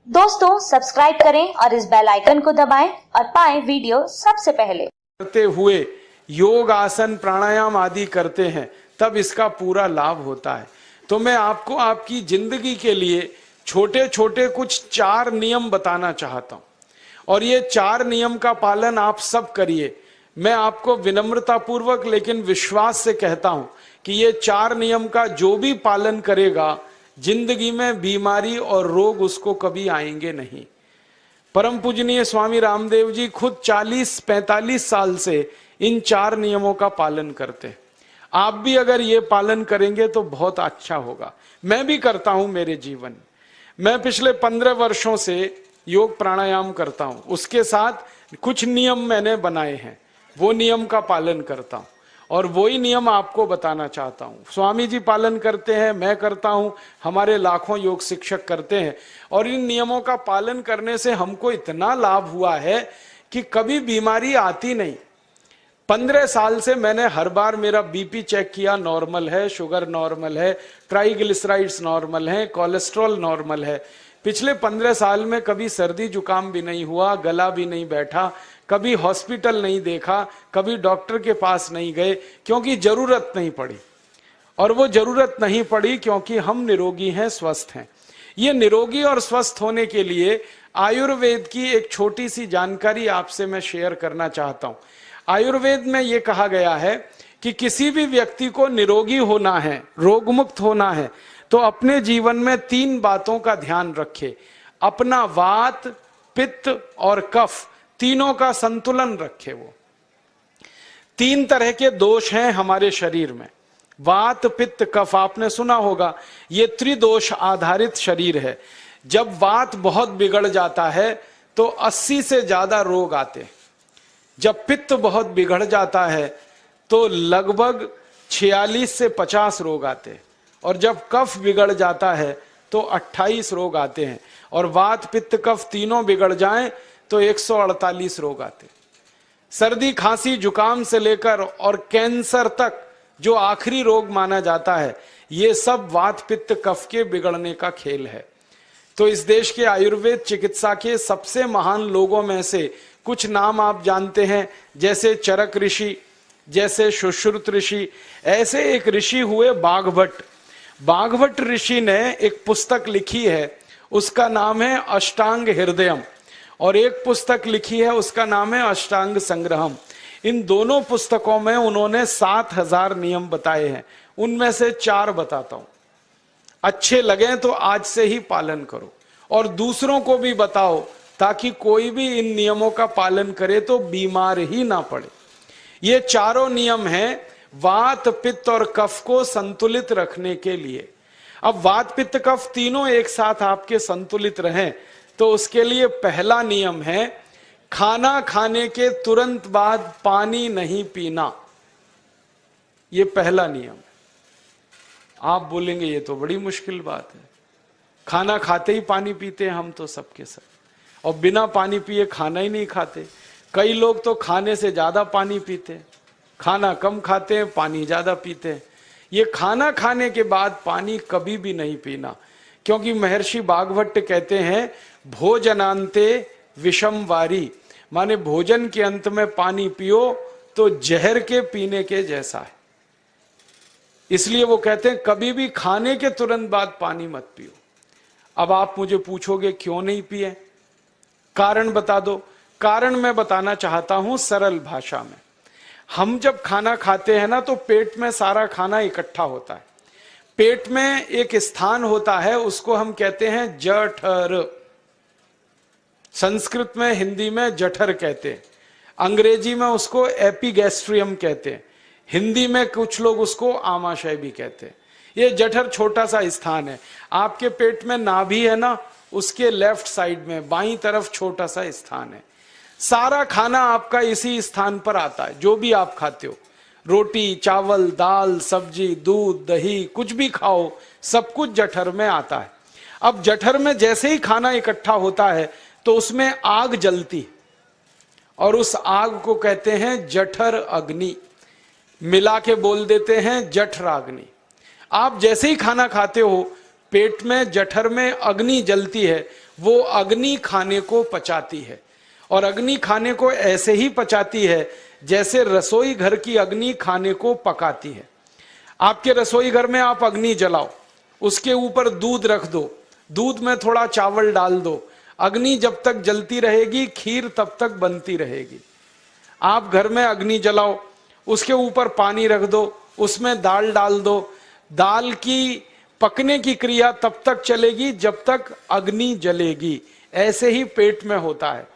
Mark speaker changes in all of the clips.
Speaker 1: दोस्तों सब्सक्राइब करें और इस बेल आइकन को दबाएं और पाएं वीडियो सबसे पहले।
Speaker 2: करते हुए योग आसन प्राणायाम आदि करते हैं तब इसका पूरा लाभ होता है। तो मैं आपको आपकी जिंदगी के लिए छोटे छोटे कुछ 4 नियम बताना चाहता हूं और ये 4 नियम का पालन आप सब करिए। मैं आपको विनम्रता पूर्वक लेकिन विश्वास से कहता हूं कि ये 4 नियम का जो भी पालन करेगा जिंदगी में बीमारी और रोग उसको कभी आएंगे नहीं। परम पूजनीय स्वामी रामदेव जी खुद 40-45 साल से इन 4 नियमों का पालन करते हैं। आप भी अगर ये पालन करेंगे तो बहुत अच्छा होगा। मैं भी करता हूं मेरे जीवन। मैं पिछले 15 वर्षों से योग प्राणायाम करता हूं, उसके साथ कुछ नियम मैंने बनाए हैं, वो नियम का पालन करता हूं और वही नियम आपको बताना चाहता हूं। स्वामी जी पालन करते हैं, मैं करता हूं, हमारे लाखों योग शिक्षक करते हैं और इन नियमों का पालन करने से हमको इतना लाभ हुआ है कि कभी बीमारी आती नहीं। 15 साल से मैंने हर बार मेरा बीपी चेक किया, नॉर्मल है, शुगर नॉर्मल है, ट्राइग्लिसराइड्स नॉर्मल है, कोलेस्ट्रॉल नॉर्मल है। पिछले 15 साल में कभी सर्दी जुकाम भी नहीं हुआ, गला भी नहीं बैठा, कभी हॉस्पिटल नहीं देखा, कभी डॉक्टर के पास नहीं गए, क्योंकि जरूरत नहीं पड़ी। और वो जरूरत नहीं पड़ी क्योंकि हम निरोगी हैं, स्वस्थ हैं। ये निरोगी और स्वस्थ होने के लिए आयुर्वेद की एक छोटी सी जानकारी आपसे मैं शेयर करना चाहता हूं। आयुर्वेद में ये कहा गया है कि किसी भी व्यक्ति को निरोगी होना है, रोग मुक्त होना है, तो अपने जीवन में 3 बातों का ध्यान रखे। अपना वात, पित्त और कफ, तीनों का संतुलन रखे। वो 3 तरह के दोष हैं हमारे शरीर में, वात, पित्त, कफ। आपने सुना होगा ये त्रिदोष आधारित शरीर है। जब वात बहुत बिगड़ जाता है तो 80 से ज्यादा रोग आते हैं। जब पित्त बहुत बिगड़ जाता है तो लगभग 46 से 50 रोग आते हैं और जब कफ बिगड़ जाता है तो 28 रोग आते हैं और वात, पित्त, कफ तीनों बिगड़ जाएं तो 148 रोग आते हैं। सर्दी, खांसी, जुकाम से लेकर और कैंसर तक जो आखिरी रोग माना जाता है, ये सब वात, पित्त, कफ के बिगड़ने का खेल है। तो इस देश के आयुर्वेद चिकित्सा के सबसे महान लोगों में से कुछ नाम आप जानते हैं, जैसे चरक ऋषि, जैसे सुश्रुत ऋषि। ऐसे एक ऋषि हुए बाघभट्ट। बाघभट्ट ऋषि ने एक पुस्तक लिखी है, उसका नाम है अष्टांग हृदयम, और एक पुस्तक लिखी है उसका नाम है अष्टांग संग्रहम। इन दोनों पुस्तकों में उन्होंने 7000 नियम बताए हैं। उनमें से 4 बताता हूं, अच्छे लगे तो आज से ही पालन करो और दूसरों को भी बताओ ताकि कोई भी इन नियमों का पालन करे तो बीमार ही ना पड़े। ये चारों नियम हैं वात, पित्त और कफ को संतुलित रखने के लिए। अब वात, पित्त, कफ तीनों एक साथ आपके संतुलित रहें तो उसके लिए पहला नियम है खाना खाने के तुरंत बाद पानी नहीं पीना। ये पहला नियम है। आप बोलेंगे ये तो बड़ी मुश्किल बात है, खाना खाते ही पानी पीते हैं हम तो सबके सब, और बिना पानी पिए खाना ही नहीं खाते। कई लोग तो खाने से ज्यादा पानी पीते हैं, खाना कम खाते हैं, पानी ज्यादा पीते हैं। ये खाना खाने के बाद पानी कभी भी नहीं पीना, क्योंकि महर्षि बाघभट्ट कहते हैं भोजनांते विषम वारी, माने भोजन के अंत में पानी पियो तो जहर के पीने के जैसा है। इसलिए वो कहते हैं कभी भी खाने के तुरंत बाद पानी मत पियो। अब आप मुझे पूछोगे क्यों नहीं पिए, कारण बता दो। कारण मैं बताना चाहता हूं सरल भाषा में। हम जब खाना खाते हैं ना तो पेट में सारा खाना इकट्ठा होता है। पेट में एक स्थान होता है, उसको हम कहते हैं जठर। संस्कृत में, हिंदी में जठर कहते हैं, अंग्रेजी में उसको एपिगैस्ट्रियम कहते हैं, हिंदी में कुछ लोग उसको आमाशय भी कहते हैं। ये जठर छोटा सा स्थान है। आपके पेट में नाभि है ना, उसके लेफ्ट साइड में बाईं तरफ छोटा सा स्थान है। सारा खाना आपका इसी स्थान पर आता है। जो भी आप खाते हो, रोटी, चावल, दाल, सब्जी, दूध, दही, कुछ भी खाओ, सब कुछ जठर में आता है। अब जठर में जैसे ही खाना इकट्ठा होता है तो उसमें आग जलती और उस आग को कहते हैं जठर अग्नि। मिला के बोल देते हैं जठराग्नि। आप जैसे ही खाना खाते हो पेट में, जठर में अग्नि जलती है, वो अग्नि खाने को पचाती है। और अग्नि खाने को ऐसे ही पचाती है जैसे रसोई घर की अग्नि खाने को पकाती है। आपके रसोई घर में आप अग्नि जलाओ, उसके ऊपर दूध रख दो, दूध में थोड़ा चावल डाल दो, अग्नि जब तक जलती रहेगी खीर तब तक बनती रहेगी। आप घर में अग्नि जलाओ, उसके ऊपर पानी रख दो, उसमें दाल डाल दो, दाल की पकने की क्रिया तब तक चलेगी जब तक अग्नि जलेगी। ऐसे ही पेट में होता है।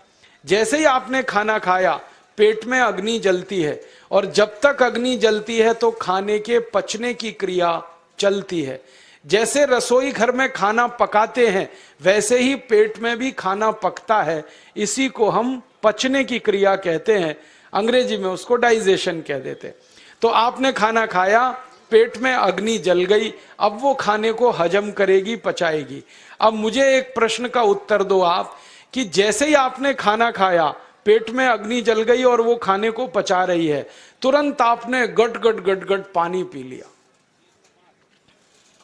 Speaker 2: जैसे ही आपने खाना खाया पेट में अग्नि जलती है, और जब तक अग्नि जलती है तो खाने के पचने की क्रिया चलती है। जैसे रसोई घर में खाना पकाते हैं वैसे ही पेट में भी खाना पकता है। इसी को हम पचने की क्रिया कहते हैं, अंग्रेजी में उसको डाइजेशन कह देते। तो आपने खाना खाया, पेट में अग्नि जल गई, अब वो खाने को हजम करेगी, पचाएगी। अब मुझे एक प्रश्न का उत्तर दो आप, कि जैसे ही आपने खाना खाया पेट में अग्नि जल गई और वो खाने को पचा रही है, तुरंत आपने गट गट गट गट पानी पी लिया,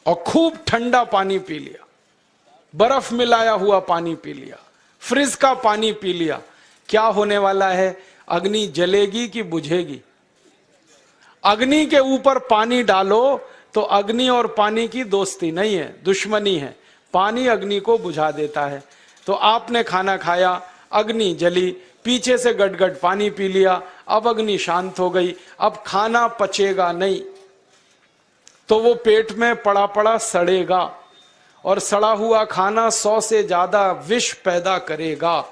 Speaker 2: और खूब ठंडा पानी पी लिया, बर्फ मिलाया हुआ पानी पी लिया, फ्रिज का पानी पी लिया। क्या होने वाला है? अग्नि जलेगी कि बुझेगी? अग्नि के ऊपर पानी डालो तो अग्नि और पानी की दोस्ती नहीं है, दुश्मनी है। पानी अग्नि को बुझा देता है। तो आपने खाना खाया, अग्नि जली, पीछे से गटगट पानी पी लिया, अब अग्नि शांत हो गई, अब खाना पचेगा नहीं, तो वो पेट में पड़ा पड़ा सड़ेगा, और सड़ा हुआ खाना 100 से ज्यादा विष पैदा करेगा,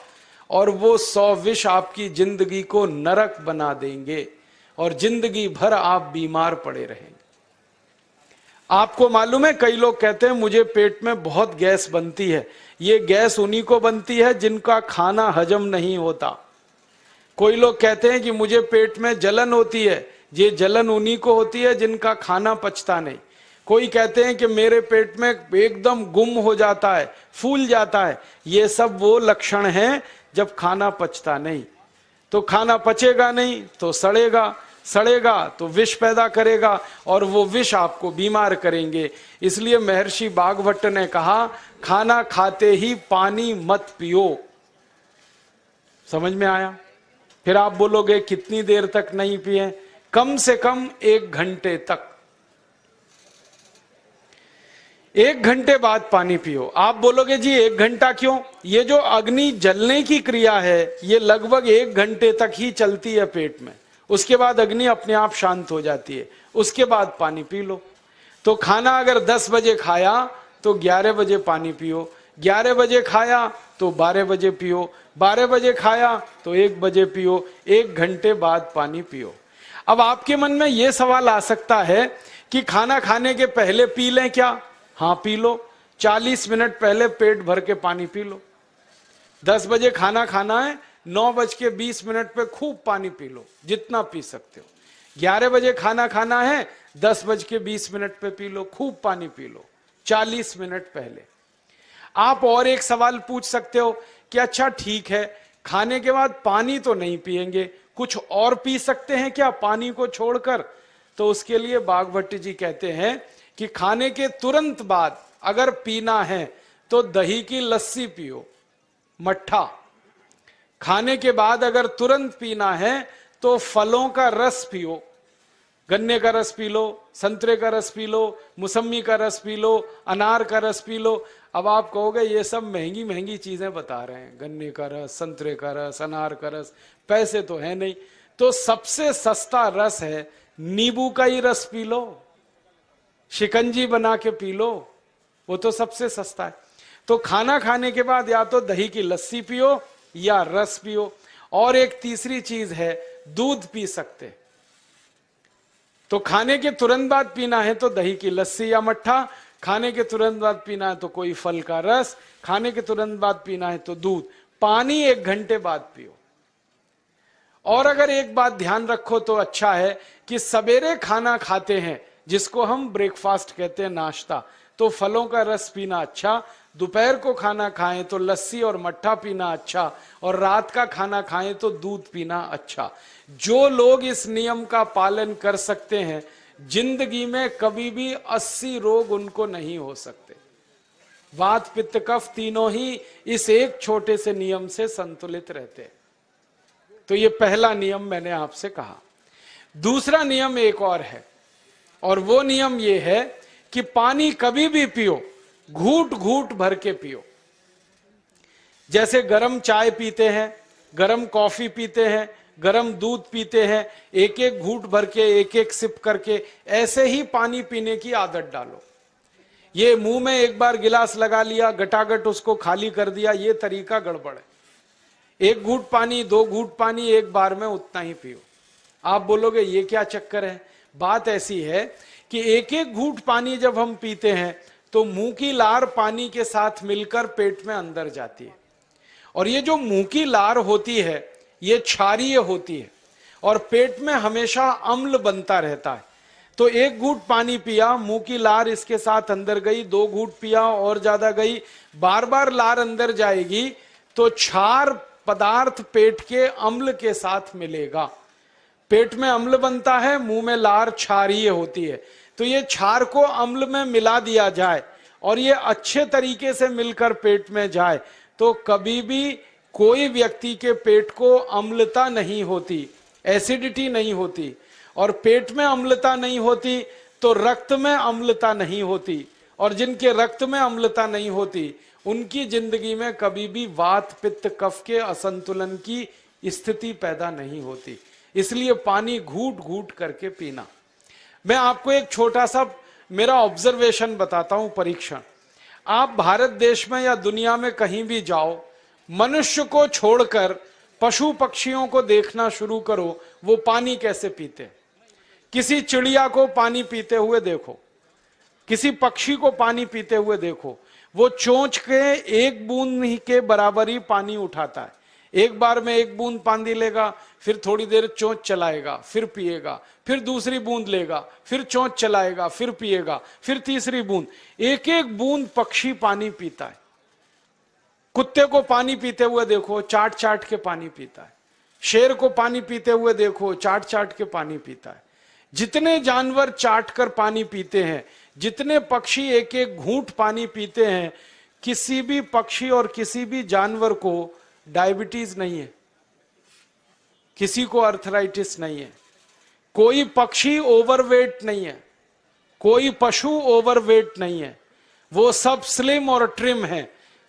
Speaker 2: और वो 100 विष आपकी जिंदगी को नरक बना देंगे, और जिंदगी भर आप बीमार पड़े रहेंगे। आपको मालूम है, कई लोग कहते हैं मुझे पेट में बहुत गैस बनती है। ये गैस उन्हीं को बनती है जिनका खाना हजम नहीं होता। कोई लोग कहते हैं कि मुझे पेट में जलन होती है, ये जलन उन्हीं को होती है जिनका खाना पचता नहीं। कोई कहते हैं कि मेरे पेट में एकदम गुम हो जाता है, फूल जाता है, ये सब वो लक्षण हैं जब खाना पचता नहीं। तो खाना पचेगा नहीं तो सड़ेगा, सड़ेगा तो विष पैदा करेगा, और वो विष आपको बीमार करेंगे। इसलिए महर्षि बागभट्ट ने कहा, खाना खाते ही पानी मत पियो। समझ में आया? फिर आप बोलोगे कितनी देर तक नहीं पिए? कम से कम 1 घंटे तक। 1 घंटे बाद पानी पियो। आप बोलोगे जी 1 घंटा क्यों? ये जो अग्नि जलने की क्रिया है ये लगभग 1 घंटे तक ही चलती है पेट में, उसके बाद अग्नि अपने आप शांत हो जाती है, उसके बाद पानी पी लो। तो खाना अगर 10 बजे खाया तो 11 बजे पानी पियो, 11 बजे खाया तो 12 बजे पियो, 12 बजे खाया तो 1 बजे पियो, 1 घंटे बाद पानी पियो। अब आपके मन में यह सवाल आ सकता है कि खाना खाने के पहले पी लें क्या? हाँ पी लो, 40 मिनट पहले पेट भर के पानी पी लो। 10 बजे खाना खाना है, 9:20 पे खूब पानी पी लो, जितना पी सकते हो। 11 बजे खाना खाना है, 10:20 पे पी लो, खूब पानी पी लो, 40 मिनट पहले। आप और एक सवाल पूछ सकते हो कि अच्छा ठीक है, खाने के बाद पानी तो नहीं पिएंगे, कुछ और पी सकते हैं क्या पानी को छोड़कर? तो उसके लिए बागभट्ट जी कहते हैं कि खाने के तुरंत बाद अगर पीना है तो दही की लस्सी पियो, मट्ठा। खाने के बाद अगर तुरंत पीना है तो फलों का रस पियो, गन्ने का रस पी लो, संतरे का रस पी लो, मौसमी का रस पी लो, अनार का रस पी लो। अब आप कहोगे ये सब महंगी महंगी चीजें बता रहे हैं, गन्ने का रस, संतरे का रस, अनार का रस, पैसे तो है नहीं। तो सबसे सस्ता रस है नींबू का ही रस पी लो, शिकंजी बना के पी लो, वो तो सबसे सस्ता है। तो खाना खाने के बाद या तो दही की लस्सी पियो या रस पियो। और एक तीसरी चीज है, दूध पी सकते। तो खाने के तुरंत बाद पीना है तो दही की लस्सी या मट्ठा, खाने के तुरंत बाद पीना है तो कोई फल का रस, खाने के तुरंत बाद पीना है तो दूध। पानी 1 घंटे बाद पियो। और अगर एक बात ध्यान रखो तो अच्छा है कि सवेरे खाना खाते हैं जिसको हम ब्रेकफास्ट कहते हैं, नाश्ता, तो फलों का रस पीना अच्छा, दोपहर को खाना खाएं तो लस्सी और मट्ठा पीना अच्छा, और रात का खाना खाएं तो दूध पीना अच्छा। जो लोग इस नियम का पालन कर सकते हैं जिंदगी में कभी भी 80 रोग उनको नहीं हो सकते। वात पित्त कफ तीनों ही इस एक छोटे से नियम से संतुलित रहते हैं। तो ये पहला नियम मैंने आपसे कहा। दूसरा नियम एक और है, और वो नियम ये है कि पानी कभी भी पियो, घूट घूट भर के पियो। जैसे गरम चाय पीते हैं, गरम कॉफी पीते हैं, गरम दूध पीते हैं, एक एक घूट भर के, एक एक सिप करके, ऐसे ही पानी पीने की आदत डालो। ये मुंह में एक बार गिलास लगा लिया, गटागट उसको खाली कर दिया, ये तरीका गड़बड़ है। एक घूट पानी, दो घूट पानी एक बार में उतना ही पियो। आप बोलोगे ये क्या चक्कर है? बात ऐसी है कि एक एक घूट पानी जब हम पीते हैं तो मुंह की लार पानी के साथ मिलकर पेट में अंदर जाती है, और ये जो मुंह की लार होती है ये क्षारीय होती है, और पेट में हमेशा अम्ल बनता रहता है। तो एक घूट पानी पिया, मुंह की लार इसके साथ अंदर गई, दो घूट पिया और ज्यादा गई, बार बार लार अंदर जाएगी तो क्षार पदार्थ पेट के अम्ल के साथ मिलेगा। पेट में अम्ल बनता है, मुंह में लार क्षारीय होती है। तो ये क्षार को अम्ल में मिला दिया जाए और ये अच्छे तरीके से मिलकर पेट में जाए तो कभी भी कोई व्यक्ति के पेट को अम्लता नहीं होती, एसिडिटी नहीं होती। और पेट में अम्लता नहीं होती तो रक्त में अम्लता नहीं होती, और जिनके रक्त में अम्लता नहीं होती उनकी जिंदगी में कभी भी वात पित्त कफ के असंतुलन की स्थिति पैदा नहीं होती। इसलिए पानी घूट घूट करके पीना। मैं आपको एक छोटा सा मेरा ऑब्जर्वेशन बताता हूं, परीक्षण। आप भारत देश में या दुनिया में कहीं भी जाओ, मनुष्य को छोड़कर पशु पक्षियों को देखना शुरू करो, वो पानी कैसे पीते। किसी चिड़िया को पानी पीते हुए देखो, किसी पक्षी को पानी पीते हुए देखो, वो चोंच के एक बूंद ही के बराबर ही पानी उठाता है। एक बार में एक बूंद पानी लेगा, फिर थोड़ी देर चोंच चलाएगा, फिर पिएगा, फिर दूसरी बूंद लेगा, फिर चोंच चलाएगा, फिर पिएगा, फिर तीसरी बूंद। एक एक बूंद पक्षी पानी पीता है। कुत्ते को पानी पीते हुए देखो, चाट चाट के पानी पीता है। शेर को पानी पीते हुए देखो, चाट चाट के पानी पीता है। जितने जानवर चाट कर पानी पीते हैं, जितने पक्षी एक एक घूंट पानी पीते हैं, किसी भी पक्षी और किसी भी जानवर को डायबिटीज नहीं है, किसी को अर्थराइटिस नहीं है, कोई पक्षी ओवरवेट नहीं है, कोई पशु ओवरवेट नहीं है। वो सब स्लिम और ट्रिम है,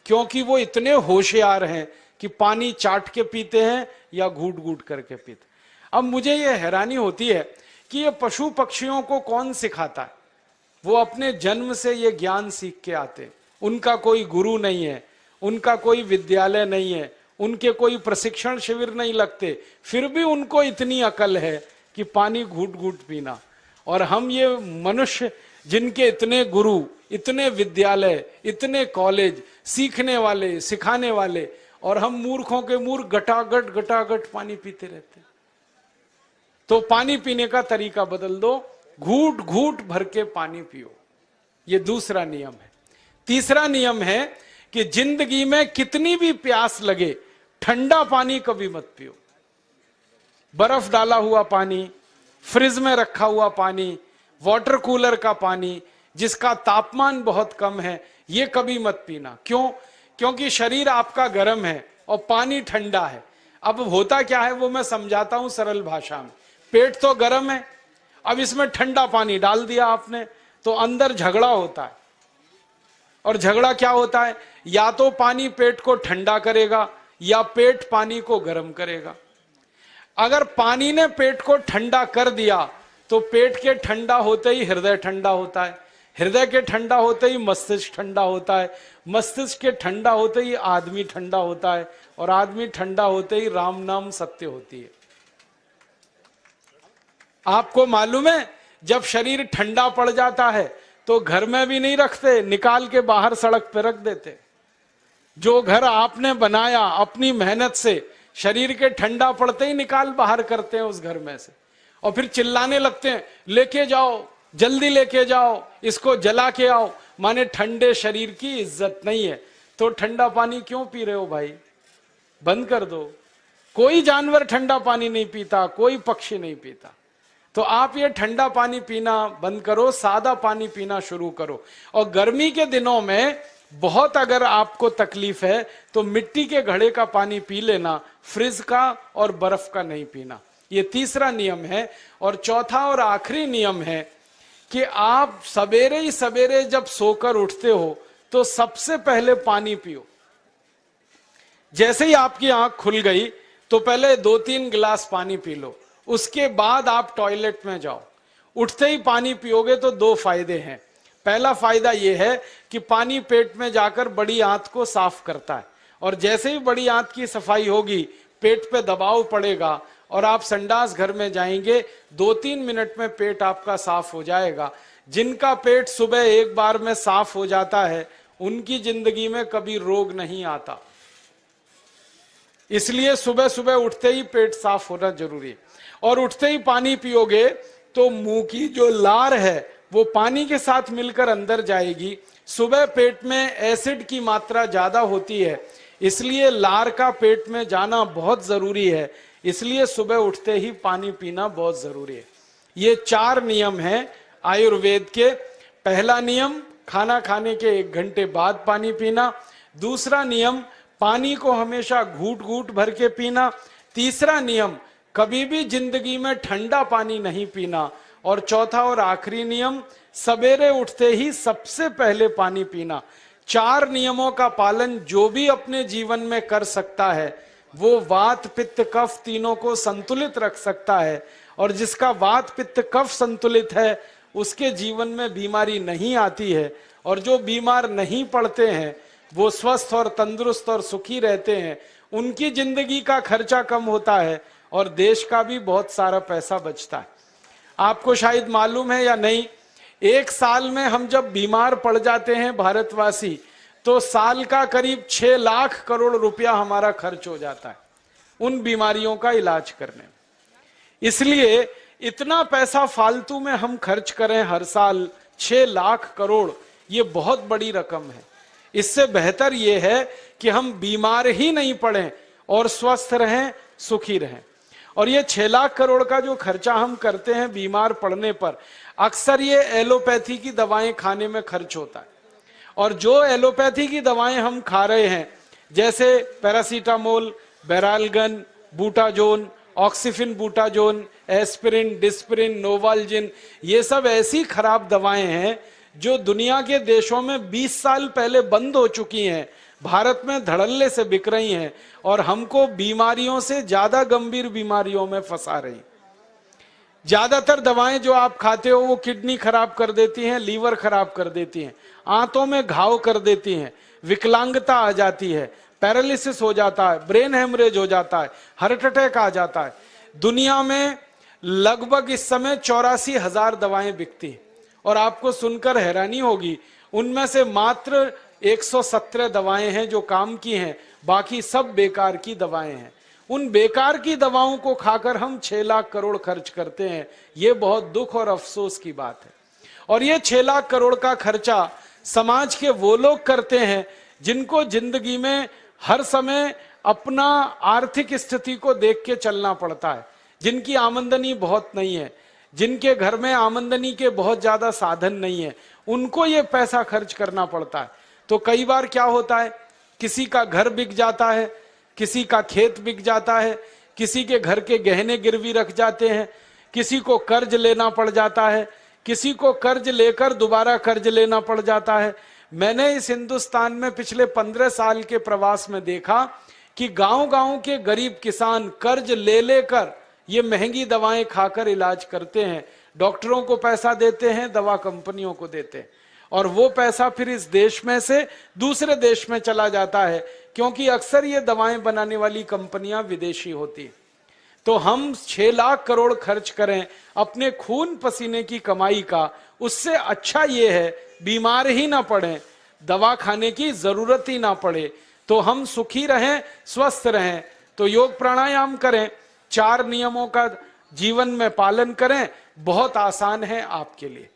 Speaker 2: क्योंकि वो इतने होशियार हैं कि पानी चाट के पीते हैं या घूट घूट करके पीते। अब मुझे ये हैरानी होती है कि ये पशु पक्षियों को कौन सिखाता है? वो अपने जन्म से ये ज्ञान सीख के आते। उनका कोई गुरु नहीं है, उनका कोई विद्यालय नहीं है, उनके कोई प्रशिक्षण शिविर नहीं लगते, फिर भी उनको इतनी अकल है कि पानी घूट घूट पीना। और हम ये मनुष्य जिनके इतने गुरु, इतने विद्यालय, इतने कॉलेज, सीखने वाले, सिखाने वाले, और हम मूर्खों के मूर्ख गटागट गटागट पानी पीते रहते। तो पानी पीने का तरीका बदल दो, घूट घूट भर के पानी पियो। ये दूसरा नियम है। तीसरा नियम है कि जिंदगी में कितनी भी प्यास लगे, ठंडा पानी कभी मत पियो। बर्फ डाला हुआ पानी, फ्रिज में रखा हुआ पानी, वाटर कूलर का पानी जिसका तापमान बहुत कम है, ये कभी मत पीना। क्यों? क्योंकि शरीर आपका गर्म है और पानी ठंडा है। अब होता क्या है वो मैं समझाता हूं सरल भाषा में। पेट तो गर्म है, अब इसमें ठंडा पानी डाल दिया आपने तो अंदर झगड़ा होता है। और झगड़ा क्या होता है? या तो पानी पेट को ठंडा करेगा या पेट पानी को गर्म करेगा। अगर पानी ने पेट को ठंडा कर दिया तो पेट के ठंडा होते ही हृदय ठंडा होता है, हृदय के ठंडा होते ही मस्तिष्क ठंडा होता है, मस्तिष्क के ठंडा होते ही आदमी ठंडा होता है, और आदमी ठंडा होते ही राम नाम सत्य होती है। आपको मालूम है जब शरीर ठंडा पड़ जाता है तो घर में भी नहीं रखते, निकाल के बाहर सड़क पे रख देते। जो घर आपने बनाया अपनी मेहनत से, शरीर के ठंडा पड़ते ही निकाल बाहर करते हैं उस घर में से, और फिर चिल्लाने लगते हैं लेके जाओ, जल्दी लेके जाओ, इसको जला के आओ। माने ठंडे शरीर की इज्जत नहीं है। तो ठंडा पानी क्यों पी रहे हो भाई? बंद कर दो। कोई जानवर ठंडा पानी नहीं पीता, कोई पक्षी नहीं पीता। तो आप ये ठंडा पानी पीना बंद करो, सादा पानी पीना शुरू करो। और गर्मी के दिनों में बहुत अगर आपको तकलीफ है तो मिट्टी के घड़े का पानी पी लेना, फ्रिज का और बर्फ का नहीं पीना। ये तीसरा नियम है। और चौथा और आखिरी नियम है कि आप सवेरे ही सवेरे जब सोकर उठते हो तो सबसे पहले पानी पियो। जैसे ही आपकी आंख खुल गई तो पहले 2-3 गिलास पानी पी लो, उसके बाद आप टॉयलेट में जाओ। उठते ही पानी पियोगे तो 2 फायदे हैं। पहला फायदा यह है कि पानी पेट में जाकर बड़ी आंत को साफ करता है, और जैसे ही बड़ी आंत की सफाई होगी पेट पे दबाव पड़ेगा और आप संडास घर में जाएंगे, 2-3 मिनट में पेट आपका साफ हो जाएगा। जिनका पेट सुबह एक बार में साफ हो जाता है उनकी जिंदगी में कभी रोग नहीं आता। इसलिए सुबह सुबह उठते ही पेट साफ होना जरूरी है। और उठते ही पानी पियोगे तो मुंह की जो लार है वो पानी के साथ मिलकर अंदर जाएगी। सुबह पेट में एसिड की मात्रा ज्यादा होती है, इसलिए लार का पेट में जाना बहुत जरूरी है। इसलिए सुबह उठते ही पानी पीना बहुत जरूरी है। ये 4 नियम हैं आयुर्वेद के। पहला नियम, खाना खाने के 1 घंटे बाद पानी पीना। दूसरा नियम, पानी को हमेशा घूट घूट भर के पीना। तीसरा नियम, कभी भी जिंदगी में ठंडा पानी नहीं पीना। और चौथा और आखिरी नियम, सवेरे उठते ही सबसे पहले पानी पीना। 4 नियमों का पालन जो भी अपने जीवन में कर सकता है वो वात पित्त कफ तीनों को संतुलित रख सकता है। और जिसका वात पित्त कफ संतुलित है उसके जीवन में बीमारी नहीं आती है। और जो बीमार नहीं पड़ते हैं वो स्वस्थ और तंदुरुस्त और सुखी रहते हैं। उनकी जिंदगी का खर्चा कम होता है और देश का भी बहुत सारा पैसा बचता है। आपको शायद मालूम है या नहीं, 1 साल में हम जब बीमार पड़ जाते हैं भारतवासी, तो साल का करीब 6 लाख करोड़ रुपया हमारा खर्च हो जाता है उन बीमारियों का इलाज करने में। इसलिए इतना पैसा फालतू में हम खर्च करें हर साल 6 लाख करोड़, ये बहुत बड़ी रकम है। इससे बेहतर ये है कि हम बीमार ही नहीं पड़ें और स्वस्थ रहें, सुखी रहें। और ये 6 लाख करोड़ का जो खर्चा हम करते हैं बीमार पड़ने पर, अक्सर ये एलोपैथी की दवाएं खाने में खर्च होता है। और जो एलोपैथी की दवाएं हम खा रहे हैं, जैसे paracetamol, Baralgan, butazone, oxyphenbutazone, aspirin, Disprin, Novalgin, ये सब ऐसी खराब दवाएं हैं जो दुनिया के देशों में 20 साल पहले बंद हो चुकी हैं, भारत में धड़ल्ले से बिक रही हैं और हमको बीमारियों से ज्यादा गंभीर बीमारियों में फंसा रही। ज्यादातर दवाएं जो आप खाते हो वो किडनी खराब कर देती हैं, लीवर खराब कर देती हैं, आंतों में घाव कर देती हैं, विकलांगता आ जाती है, पैरालिसिस हो जाता है, ब्रेन हेमरेज हो जाता है, हार्ट अटैक आ जाता है। दुनिया में लगभग इस समय 84,000 दवाएं बिकती हैं और आपको सुनकर हैरानी होगी, उनमें से मात्र 117 दवाएं हैं जो काम की हैं, बाकी सब बेकार की दवाएं हैं। उन बेकार की दवाओं को खाकर हम 6 लाख करोड़ खर्च करते हैं। ये बहुत दुख और अफसोस की बात है। और ये 6 लाख करोड़ का खर्चा समाज के वो लोग करते हैं जिनको जिंदगी में हर समय अपना आर्थिक स्थिति को देख के चलना पड़ता है, जिनकी आमदनी बहुत नहीं है, जिनके घर में आमदनी के बहुत ज्यादा साधन नहीं है, उनको ये पैसा खर्च करना पड़ता है। तो कई बार क्या होता है, किसी का घर बिक जाता है, किसी का खेत बिक जाता है, किसी के घर के गहने गिरवी रख जाते हैं, किसी को कर्ज लेना पड़ जाता है, किसी को कर्ज लेकर दोबारा कर्ज लेना पड़ जाता है। मैंने इस हिंदुस्तान में पिछले 15 साल के प्रवास में देखा कि गांव-गांव के गरीब किसान कर्ज ले लेकर ये महंगी दवाएं खाकर इलाज करते हैं, डॉक्टरों को पैसा देते हैं, दवा कंपनियों को देते हैं, और वो पैसा फिर इस देश में से दूसरे देश में चला जाता है, क्योंकि अक्सर ये दवाएं बनाने वाली कंपनियां विदेशी होती हैं। तो हम 6 लाख करोड़ खर्च करें अपने खून पसीने की कमाई का, उससे अच्छा ये है बीमार ही ना पड़े, दवा खाने की जरूरत ही ना पड़े, तो हम सुखी रहें, स्वस्थ रहें। तो योग प्राणायाम करें, 4 नियमों का जीवन में पालन करें, बहुत आसान है आपके लिए।